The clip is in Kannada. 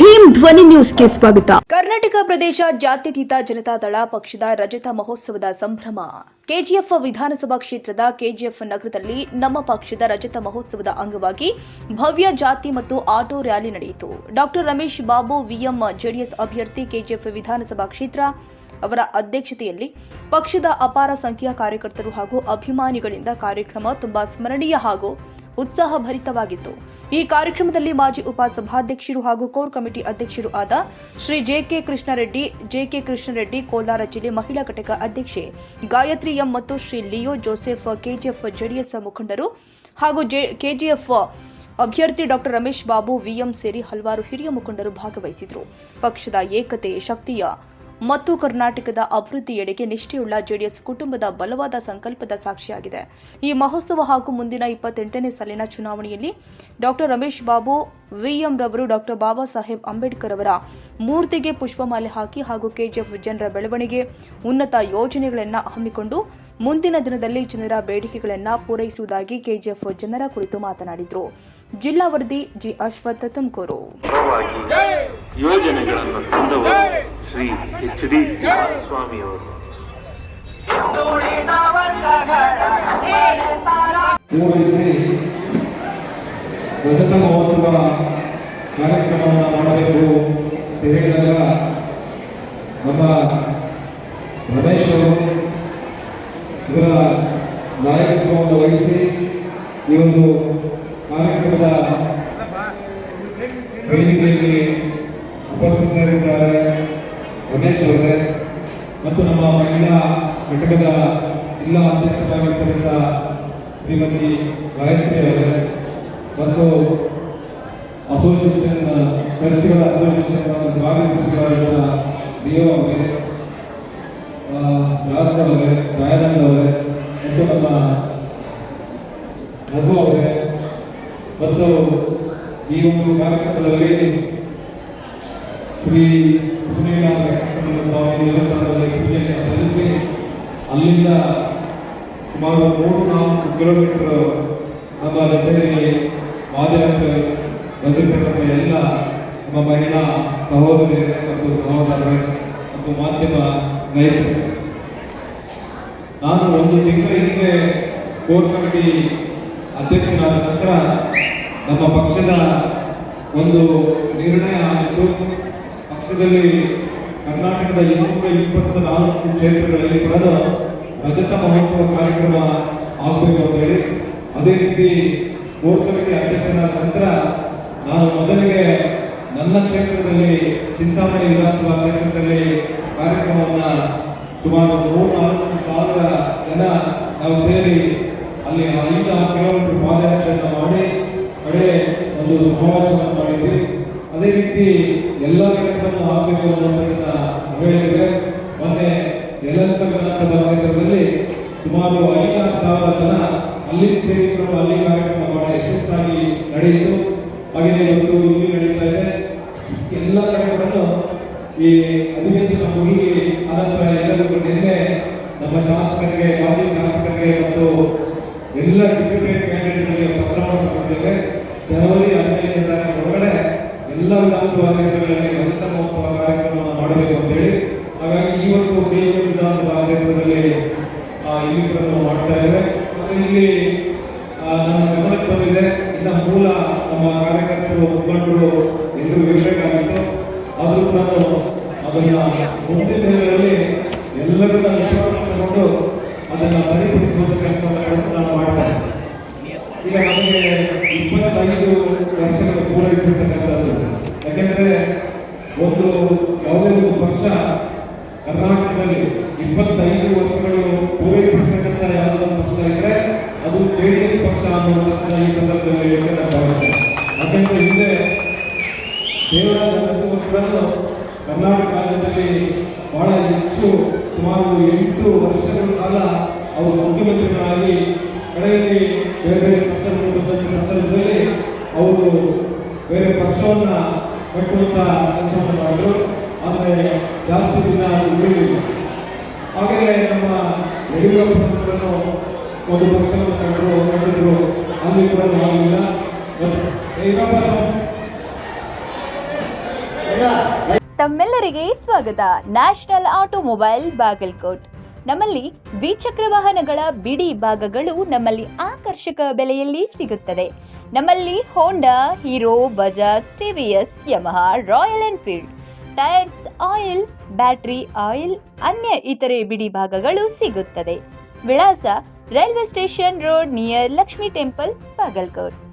ಭೀಮ್ ಧ್ವನಿ ನ್ಯೂಸ್ಗೆ ಸ್ವಾಗತ. ಕರ್ನಾಟಕ ಪ್ರದೇಶ ಜಾತ್ಯತೀತ ಜನತಾದಳ ಪಕ್ಷದ ರಜತ ಮಹೋತ್ಸವದ ಸಂಭ್ರಮ. ಕೆಜಿಎಫ್ ವಿಧಾನಸಭಾ ಕ್ಷೇತ್ರದ ಕೆಜಿಎಫ್ ನಗರದಲ್ಲಿ ನಮ್ಮ ಪಕ್ಷದ ರಜತ ಮಹೋತ್ಸವದ ಅಂಗವಾಗಿ ಭವ್ಯ ಜಾತಿ ಮತ್ತು ಆಟೋ ರ್ಯಾಲಿ ನಡೆಯಿತು. Doctor Ramesh Babu VM JDS ಅಭ್ಯರ್ಥಿ ಕೆಜಿಎಫ್ ವಿಧಾನಸಭಾ ಕ್ಷೇತ್ರ ಅವರ ಅಧ್ಯಕ್ಷತೆಯಲ್ಲಿ ಪಕ್ಷದ ಅಪಾರ ಸಂಖ್ಯೆಯ ಕಾರ್ಯಕರ್ತರು ಹಾಗೂ ಅಭಿಮಾನಿಗಳಿಂದ ಕಾರ್ಯಕ್ರಮ ತುಂಬಾ ಸ್ಮರಣೀಯ ಹಾಗೂ ಉತ್ಸಾಹಭರಿತವಾಗಿತ್ತು. ಈ ಕಾರ್ಯಕ್ರಮದಲ್ಲಿ ಮಾಜಿ ಉಪಸಭಾಧ್ಯಕ್ಷರು ಹಾಗೂ ಕೋರ್ ಕಮಿಟಿ ಅಧ್ಯಕ್ಷರು ಆದ ಶ್ರೀ ಜೆಕೆ ಕೃಷ್ಣರೆಡ್ಡಿ, ಕೋಲಾರ ಜಿಲ್ಲೆ ಮಹಿಳಾ ಘಟಕ ಅಧ್ಯಕ್ಷೆ ಗಾಯತ್ರಿ ಎಂ ಮತ್ತು Shri Leo Joseph, KGF JDS ಮುಖಂಡರು ಹಾಗೂ ಕೆಜಿಎಫ್ ಅಭ್ಯರ್ಥಿ ಡಾಕ್ಟರ್ ರಮೇಶ್ ಬಾಬು ವಿಎಂ ಸೇರಿ ಹಲವಾರು ಹಿರಿಯ ಮುಖಂಡರು ಭಾಗವಹಿಸಿದರು. ಪಕ್ಷದ ಏಕತೆ, ಶಕ್ತಿಯ ಮತ್ತು ಕರ್ನಾಟಕದ ಅಭಿವೃದ್ಧಿಯೆಡೆಗೆ ನಿಷ್ಠೆಯುಳ್ಳ ಜೆಡಿಎಸ್ ಕುಟುಂಬದ ಬಲವಾದ ಸಂಕಲ್ಪದ ಸಾಕ್ಷಿಯಾಗಿದೆ. ಈ ಮಹೋತ್ಸವ ಹಾಗೂ ಮುಂದಿನ 28ನೇ ಸಾಲಿನ ಚುನಾವಣೆಯಲ್ಲಿ ಡಾಕ್ಟರ್ ರಮೇಶ್ ಬಾಬು ವಿಎಂ ರವರು ಡಾಕ್ಟರ್ ಬಾಬಾ ಸಾಹೇಬ್ ಅಂಬೇಡ್ಕರ್ ಅವರ ಮೂರ್ತಿಗೆ ಪುಷ್ಪಮಾಲೆ ಹಾಕಿ ಹಾಗೂ ಕೆಜಿಎಫ್ ಜನರ ಬೆಳವಣಿಗೆ, ಉನ್ನತ ಯೋಜನೆಗಳನ್ನು ಹಮ್ಮಿಕೊಂಡು ಮುಂದಿನ ದಿನದಲ್ಲಿ ಜನರ ಬೇಡಿಕೆಗಳನ್ನು ಪೂರೈಸುವುದಾಗಿ ಕೆಜಿಎಫ್ ಜನರ ಕುರಿತು ಮಾತನಾಡಿದರು. ಜಿಲ್ಲಾ ವರದಿ ಜಿ ಅಶ್ವಥ್, ತುಮಕೂರು. ಯೋಜನೆಗಳನ್ನು ತಂದವರು ಶ್ರೀ ಎಚ್.ಡಿ. ಸ್ವಾಮಿಯವರು. ರಜತ ಮಹೋತ್ಸವ ಕಾರ್ಯಕ್ರಮವನ್ನು ಮಾಡಬೇಕು ಅಂತ ಹೇಳಿದಾಗ ನಮ್ಮ ರಮೇಶ್ ಅವರು ಇದರ ನಾಯಕತ್ವವನ್ನು ವಹಿಸಿ ಈ ಒಂದು ಕಾರ್ಯಕ್ರಮದ ವೇದಿಕೆಯಲ್ಲಿ ಉಪಸ್ಥಿತರಿದ್ದಾರೆ. ರಮೇಶ್ ಅವರೇ ಮತ್ತು ನಮ್ಮ ಮಹಿಳಾ ಘಟಕದ ಜಿಲ್ಲಾ ಅಧ್ಯಕ್ಷರಾಗಿರ್ತಕ್ಕಂಥ ಶ್ರೀಮತಿ ಗಾಯತ್ರಿ ಅವರೇ ಮತ್ತು ಅಸೋಸಿಯೇಷನ್ ಖರ್ಚುಗಳ ಅಸೋಸಿಯೇಷನ್ ಭಾಗವಹಿಸಿದ ಡಿಒ ಅವರೇ, ಜಾರ್ಜ್ ಅವರೇ, ದಯಾನಂದ್ ಅವರೇ ಮತ್ತು ನಮ್ಮ ರಘು ಅವರೇ ಮತ್ತು ಈ ಒಂದು ಕಾರ್ಯಕ್ರಮದಲ್ಲಿ ಶ್ರೀ ಸ್ವಾಮಿ ದೇವಸ್ಥಾನದಲ್ಲಿ ಪೂಜೆಯನ್ನು ಸಲ್ಲಿಸಿ ಅಲ್ಲಿಂದ ಸುಮಾರು 3-4 ಕಿಲೋಮೀಟರ್ ನಮ್ಮ ಜೊತೆಯಲ್ಲಿ ಪಾದಯಾತ್ರೆ ಬಂದಿರತಕ್ಕಂಥ ಎಲ್ಲ ನಮ್ಮ ಮಹಿಳಾ ಸಹೋದರಿಯರೇ ಮತ್ತು ಸಹೋದರರೇ ಮತ್ತು ಮಾಧ್ಯಮ ಸ್ನೇಹಿತರೆ, ನಾನು 1 ತಿಂಗಳ ಹಿಂದೆ ಕೋರ್ ಕಮಿಟಿ ಅಧ್ಯಕ್ಷನಾದ ನಂತರ ನಮ್ಮ ಪಕ್ಷದ ಒಂದು ನಿರ್ಣಯ ಆಗಿತ್ತು. ಪಕ್ಷದಲ್ಲಿ ಕರ್ನಾಟಕದ 224 ಕ್ಷೇತ್ರಗಳಲ್ಲಿ ಕೂಡ ರಜತ ಮಹೋತ್ಸವ ಕಾರ್ಯಕ್ರಮ ಆಗಬೇಕು ಅಂತ ಹೇಳಿ, ಅದೇ ರೀತಿ ಕೋರ್ ಕಮಿಟಿ ಅಧ್ಯಕ್ಷನಾದ ನಂತರ ನಾನು ಮೊದಲಿಗೆ ನನ್ನ ಕ್ಷೇತ್ರದಲ್ಲಿ ಚಿಂತಾಮಣಿ ವಿಧಾನಸಭಾ ಕ್ಷೇತ್ರದಲ್ಲಿ ಕಾರ್ಯಕ್ರಮವನ್ನು ಸುಮಾರು 3,000 ಜನ ನಾವು ಸೇರಿ ಅಲ್ಲಿ 5 ಕಿಲೋಮೀಟರ್ ಪಾದಯಾತ್ರೆಯನ್ನು ಮಾಡಿ ಕಡೆ ಒಂದು ಸಮಾವೇಶವನ್ನು ಮಾಡಿದ್ವಿ. ಅದೇ ರೀತಿ ಎಲ್ಲ ಘಟಕಗಳನ್ನು ಆಗಬೇಕು ಅನ್ನೋದನ್ನ ಹೇಳಿದ್ರೆ ಮೊನ್ನೆ ಯಲಹಂಕ ವಿಧಾನಸಭಾ ಕ್ಷೇತ್ರದಲ್ಲಿ ಸುಮಾರು 5,000 ಜನ ಅಲ್ಲಿ ಸೇರಿಕೊಂಡು ಅಲ್ಲಿ ಕಾರ್ಯಕ್ರಮ ಬಹಳ ಯಶಸ್ಸಾಗಿ ನಡೆಯಿತು. ಹಾಗೆಯೇ ಇವತ್ತು ಇಲ್ಲಿ ನಡೀತಾ ಇದೆ. ಎಲ್ಲ ಕಡೆಗಳನ್ನು ಈ ಅಧಿವೇಶನ ಮುಗಿ ಅನಂತರ ಎಲ್ಲರಿಗೂ ನಿನ್ನೆ ನಮ್ಮ ಶಾಸಕರಿಗೆ, ಮಾಜಿ ಶಾಸಕರಿಗೆ ಮತ್ತು ಎಲ್ಲ ಡಿಪ್ಯೂಟೆಡ್ ಕ್ಯಾಂಡಿಡೇಟ್ಗಳಿಗೆ ಪತ್ರವನ್ನು ಕೊಟ್ಟಿದ್ದೇವೆ. ಜನವರಿ 15ನೇ ತಾರೀಕು ಒಳಗಡೆ ಎಲ್ಲ ವಿಧಾನಸಭಾ ಕ್ಷೇತ್ರಗಳಲ್ಲಿ ರಜತ ಮಹೋತ್ಸವ ಕಾರ್ಯಕ್ರಮವನ್ನು ಮಾಡಬೇಕು ಅಂತ ಹೇಳಿ, ಹಾಗಾಗಿ ಇವತ್ತು ಕೆಜಿಎಫ್ ವಿಧಾನಸಭಾ ಕ್ಷೇತ್ರದಲ್ಲಿ ಇಲ್ಲಿ ಕೂಡ ಮಾಡ್ತಾ ಇದ್ದೇವೆ. ಮತ್ತು ಇಲ್ಲಿ ನಮ್ಮ ಗಮನಕ್ಕೆ ಬಂದಿದೆ, ಇನ್ನು ಮೂಲ ನಮ್ಮ ಕಾರ್ಯಕರ್ತರು, ಮುಖಂಡರು ಎಲ್ಲರೂ ಇರಬೇಕಾಗಿತ್ತು. ಆದರೂ ಕೂಡ ಅದನ್ನು ಮುಂದಿನ ದಿನಗಳಲ್ಲಿ ಎಲ್ಲರನ್ನ ವಿಶ್ವಾಸ ತಗೊಂಡು ಅದನ್ನು ಸರಿಪಡಿಸುವ ಕೆಲಸವನ್ನು ನಾನು ಮಾಡ್ತೇನೆ. ಈಗ ನಮಗೆ 25 ವರ್ಷಗಳು ಪೂರೈಸಿರ್ತಕ್ಕಂಥದ್ದು. ಯಾಕೆಂದರೆ ಯಾವುದೇ ಒಂದು ಪಕ್ಷ ಕರ್ನಾಟಕದಲ್ಲಿ 25 ವರ್ಷಗಳು ಪೂರೈಸಿರ್ತಕ್ಕಂಥ ಯಾವುದೋ ಒಂದು ಪಕ್ಷ ಇದ್ದರೆ ಅದು ಜೆಡಿಎಸ್ ಪಕ್ಷ ಅನ್ನೋದನ್ನ ಈ ಸಂದರ್ಭದಲ್ಲಿ ಯೋಚನೆ ಭಾವಿಸ್ತೇನೆ. ಯಾಕೆಂದರೆ ಹಿಂದೆ ದೇವರಾಜ ಅರಸು ಕರ್ನಾಟಕ ರಾಜ್ಯದಲ್ಲಿ ಬಹಳ ಹೆಚ್ಚು ಸುಮಾರು 8 ವರ್ಷಗಳ ಕಾಲ ಅವರು ಮುಖ್ಯಮಂತ್ರಿಗಳಾಗಿ ಕಡೆಯಲ್ಲಿ ಬೇರೆ ಸಂದರ್ಭದಲ್ಲಿ ಅವರು ಬೇರೆ ಪಕ್ಷವನ್ನು ಕಟ್ಟುವಂಥ ಕೆಲಸವನ್ನು ಮಾಡಿದ್ರು. ಆದರೆ ಜಾಸ್ತಿ ದಿನ ಉಳಿಲಿಲ್ಲ. ಹಾಗೆಯೇ ನಮ್ಮ ಯಡಿಯೂರಪ್ಪನವರನ್ನು ಒಂದು ಪಕ್ಷವನ್ನು ಕಂಡಿದ್ರು, ಅಲ್ಲಿ ಕೂಡ ಆಗಲಿಲ್ಲ. ತಮ್ಮೆಲ್ಲರಿಗೆ ಸ್ವಾಗತ. National automobile Bagalkot. ನಮ್ಮಲ್ಲಿ ದ್ವಿಚಕ್ರ ವಾಹನಗಳ ಬಿಡಿ ಭಾಗಗಳು ನಮ್ಮಲ್ಲಿ ಆಕರ್ಷಕ ಬೆಲೆಯಲ್ಲಿ ಸಿಗುತ್ತದೆ. ನಮ್ಮಲ್ಲಿ Honda, Hero, Bajaj, TVS, Yamaha, Royal Enfield, tyres, oil, battery oil, ಅನ್ಯ ಇತರೆ ಬಿಡಿ ಭಾಗಗಳು ಸಿಗುತ್ತದೆ. ವಿಳಾಸ railway station road near Lakshmi temple, Bagalkot.